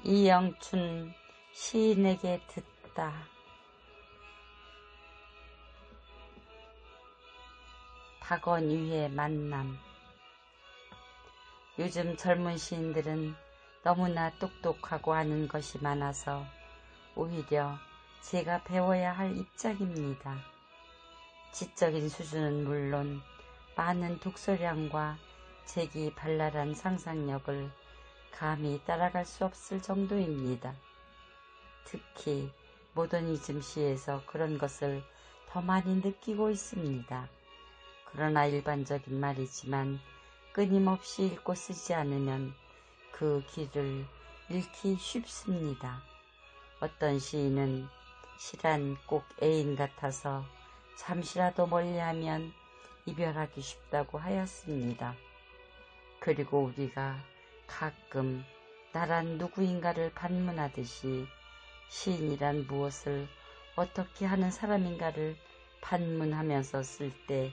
이영춘 시인에게 듣다. 박원위의 만남. 요즘 젊은 시인들은 너무나 똑똑하고 아는 것이 많아서 오히려 제가 배워야 할 입장입니다. 지적인 수준은 물론 많은 독서량과 재기발랄한 상상력을 감히 따라갈 수 없을 정도입니다. 특히 모더니즘 시에서 그런 것을 더 많이 느끼고 있습니다. 그러나 일반적인 말이지만 끊임없이 읽고 쓰지 않으면 그 길을 잃기 쉽습니다. 어떤 시인은 시란 꼭 애인 같아서 잠시라도 멀리하면 이별하기 쉽다고 하였습니다. 그리고 우리가 가끔 나란 누구인가를 반문하듯이 시인이란 무엇을 어떻게 하는 사람인가를 반문하면서 쓸 때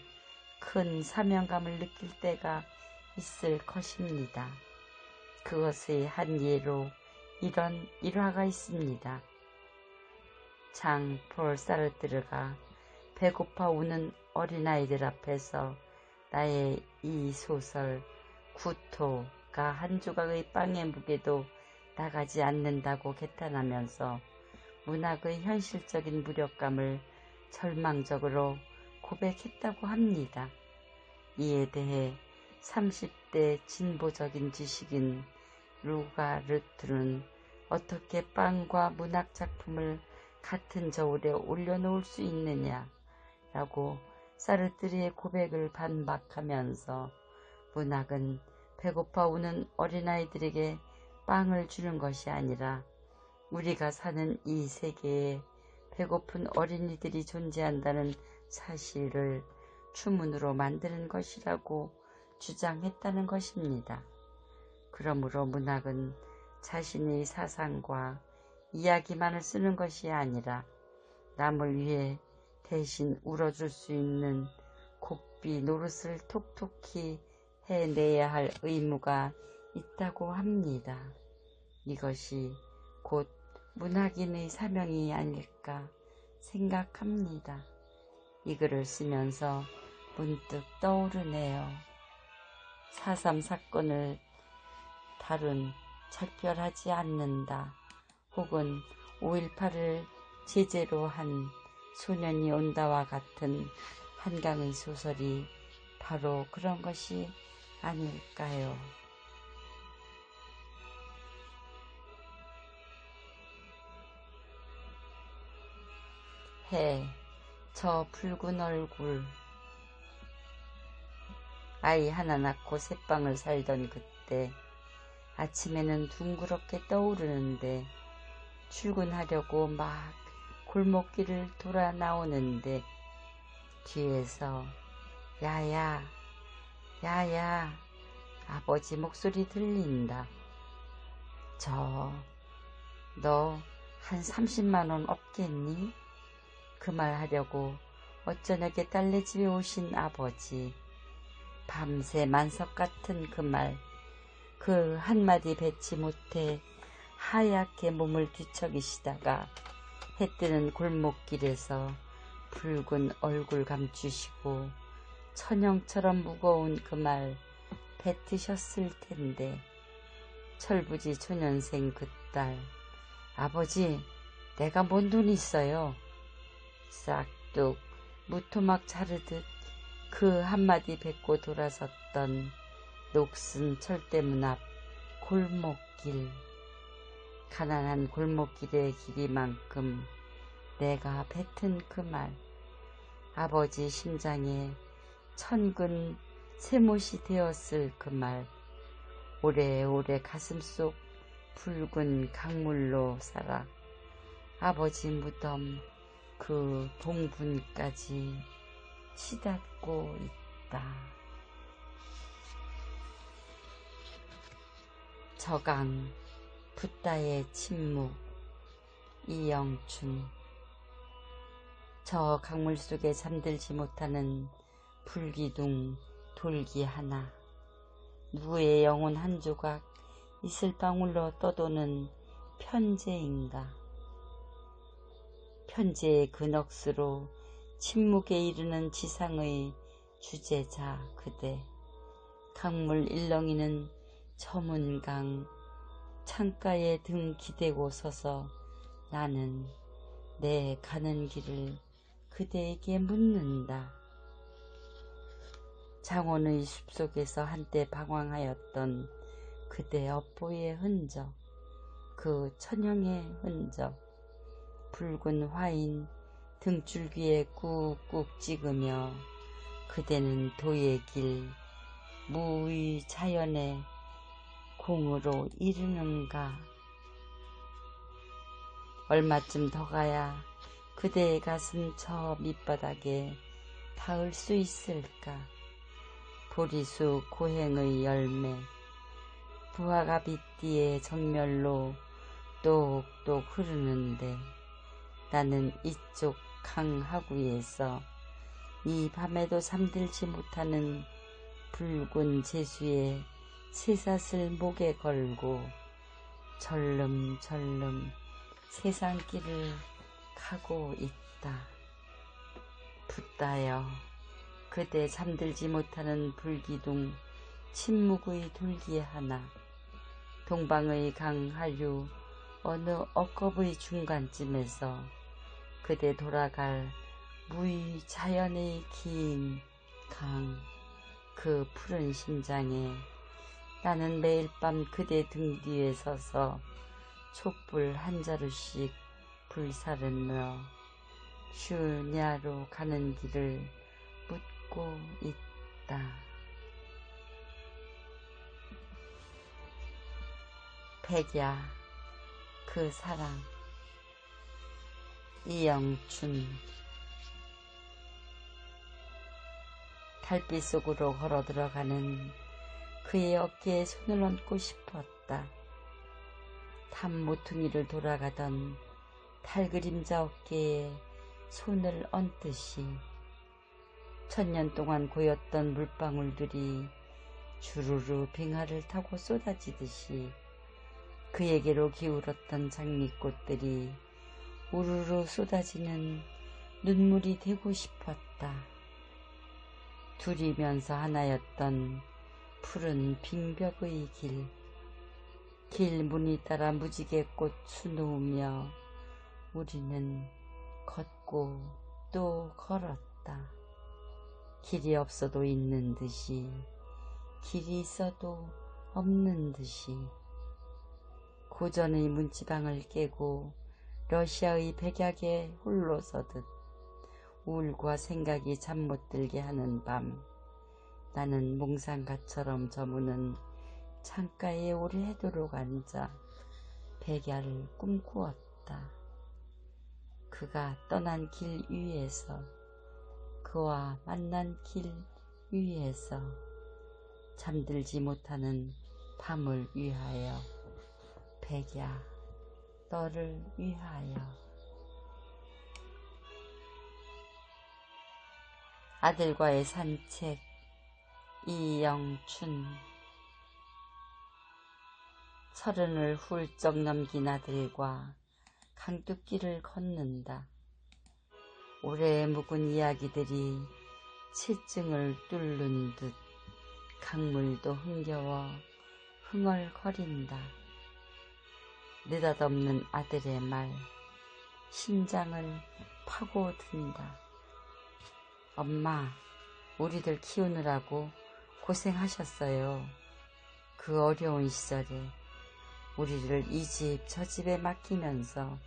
큰 사명감을 느낄 때가 있을 것입니다. 그것의 한 예로 이런 일화가 있습니다. 장 폴 사르트르가 배고파 우는 어린아이들 앞에서 나의 이 소설 구토가 한 조각의 빵의 무게도 나가지 않는다고 개탄하면서 문학의 현실적인 무력감을 절망적으로 고백했다고 합니다. 이에 대해 30대 진보적인 지식인 루가르트는 어떻게 빵과 문학작품을 같은 저울에 올려놓을 수 있느냐라고 사르트르의 고백을 반박하면서 문학은 배고파 우는 어린아이들에게 빵을 주는 것이 아니라 우리가 사는 이 세계에 배고픈 어린이들이 존재한다는 사실을 주문으로 만드는 것이라고 주장했다는 것입니다. 그러므로 문학은 자신의 사상과 이야기만을 쓰는 것이 아니라 남을 위해 대신 울어줄 수 있는 곡비 노릇을 톡톡히 해내야 할 의무가 있다고 합니다. 이것이 곧 문학인의 사명이 아닐까 생각합니다. 이 글을 쓰면서 문득 떠오르네요. 4.3 사건을 다룬 작별하지 않는다 혹은 5.18을 제재로 한 소년이 온다와 같은 한강의 소설이 바로 그런 것이 아닐까요? 해, 저 붉은 얼굴. 아이 하나 낳고 새방을 살던 그때 아침에는 둥그렇게 떠오르는데 출근하려고 막 골목길을 돌아 나오는데 뒤에서 야야 야야 아버지 목소리 들린다. 너 한 30만 원 없겠니? 그 말 하려고 어쩌녁에 딸네 집에 오신 아버지. 밤새 만석 같은 그 말, 그 한마디 뱉지 못해 하얗게 몸을 뒤척이시다가 해 뜨는 골목길에서 붉은 얼굴 감추시고 천형처럼 무거운 그 말 뱉으셨을 텐데 철부지 초년생 그 딸, 아버지 내가 뭔 돈이 있어요. 싹둑 무토막 자르듯 그 한마디 뱉고 돌아섰던 녹슨 철대문 앞 골목길. 가난한 골목길의 길이만큼 내가 뱉은 그 말, 아버지 심장에 천근 새못이 되었을 그 말, 오래오래 가슴속 붉은 강물로 살아 아버지 무덤 그 봉분까지 치닫고 있다. 저강 붓다의 침묵. 이영춘. 저 강물 속에 잠들지 못하는 불기둥 돌기 하나, 누구의 영혼 한 조각 이슬방울로 떠도는 편재인가. 편재의 그 넋으로 침묵에 이르는 지상의 주제자 그대. 강물 일렁이는 저문강 창가에 등 기대고 서서 나는 내 가는 길을 그대에게 묻는다. 장원의 숲속에서 한때 방황하였던 그대 업보의 흔적, 그 천형의 흔적, 붉은 화인 등줄기에 꾹꾹 찍으며 그대는 도의 길, 무의 자연의 공으로 이르는가. 얼마쯤 더 가야 그대의 가슴 저 밑바닥에 닿을 수 있을까. 보리수 고행의 열매, 부화가 빗뒤의 정멸로 똑똑 흐르는데 나는 이쪽 강 하구에서 이 밤에도 잠들지 못하는 붉은 제수의 쇠사슬 목에 걸고 절름절름 세상길을 가고 있다. 붙다여 그대 잠들지 못하는 불기둥 침묵의 돌기 하나. 동방의 강 하류 어느 억겁의 중간쯤에서 그대 돌아갈 무의 자연의 긴 강, 그 푸른 심장에 나는 매일 밤 그대 등 뒤에 서서 촛불 한 자루씩 불사르며 슈냐로 가는 길을 묻고 있다. 백야, 그 사랑. 이영춘. 달빛 속으로 걸어 들어가는 그의 어깨에 손을 얹고 싶었다. 담 모퉁이를 돌아가던 달그림자 어깨에 손을 얹듯이 천년 동안 고였던 물방울들이 주르르 빙하를 타고 쏟아지듯이 그에게로 기울었던 장미꽃들이 우르르 쏟아지는 눈물이 되고 싶었다. 둘이면서 하나였던 푸른 빙벽의 길, 길무늬 따라 무지개꽃 수놓으며 우리는 걷고 또 걸었다. 길이 없어도 있는 듯이, 길이 있어도 없는 듯이. 고전의 문지방을 깨고 러시아의 백약에 홀로 서듯 우울과 생각이 잠 못 들게 하는 밤, 나는 몽상가처럼 저무는 창가에 오래도록 앉아 백야를 꿈꾸었다. 그가 떠난 길 위에서, 그와 만난 길 위에서 잠들지 못하는 밤을 위하여, 백야, 너를 위하여. 아들과의 산책. 이영춘. 30을 훌쩍 넘긴 아들과 강둑길을 걷는다. 오래 묵은 이야기들이 치증을 뚫는 듯 강물도 흥겨워 흥얼거린다. 느닷없는 아들의 말, 심장을 파고든다. 엄마, 우리들 키우느라고 고생하셨어요. 그 어려운 시절에 우리를 이 집 저 집에 맡기면서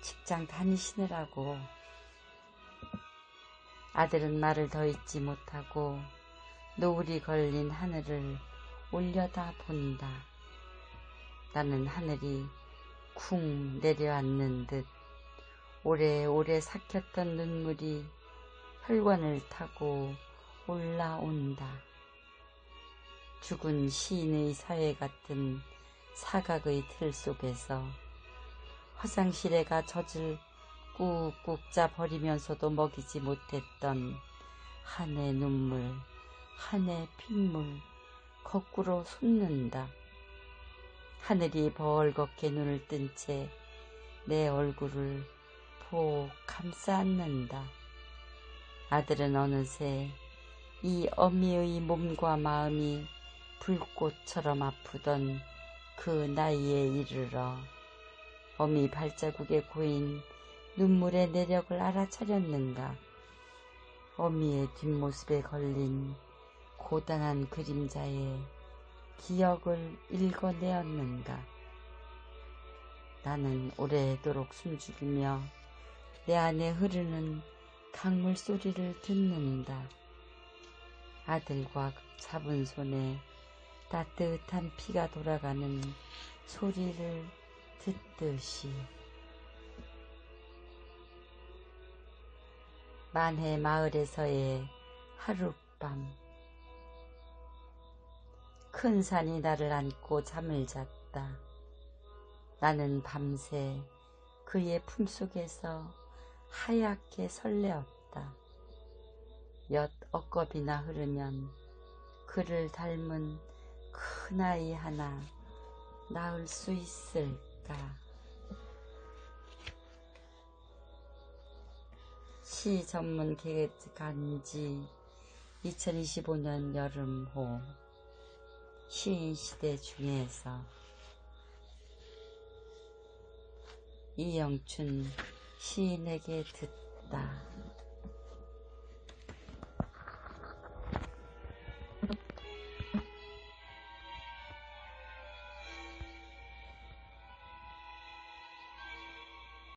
직장 다니시느라고. 아들은 말을 더 잇지 못하고 노을이 걸린 하늘을 올려다 본다. 나는 하늘이 쿵 내려앉는 듯 오래오래 삭혔던 눈물이 혈관을 타고 올라온다. 죽은 시인의 사회 같은 사각의 틀 속에서 화장실에 가 젖을 꾹꾹 짜 버리면서도 먹이지 못했던 한 해 눈물, 한 해 핏물 거꾸로 솟는다. 하늘이 벌겋게 눈을 뜬 채 내 얼굴을 폭 감싸 안는다. 아들은 어느새 이 어미의 몸과 마음이 불꽃처럼 아프던 그 나이에 이르러 어미 발자국에 고인 눈물의 내력을 알아차렸는가. 어미의 뒷모습에 걸린 고단한 그림자에 기억을 읽어내었는가. 나는 오래도록 숨죽이며 내 안에 흐르는 강물 소리를 듣는다. 아들과 잡은 손에 따뜻한 피가 돌아가는 소리를 듣듯이. 만해 마을에서의 하룻밤. 큰 산이 나를 안고 잠을 잤다. 나는 밤새 그의 품속에서 하얗게 설레었다. 몇 억겁이나 흐르면 그를 닮은 큰 아이 하나 낳을 수 있을까. 시 전문 간지 2025년 여름호 시인시대 중에서 이영춘 시인에게 듣다.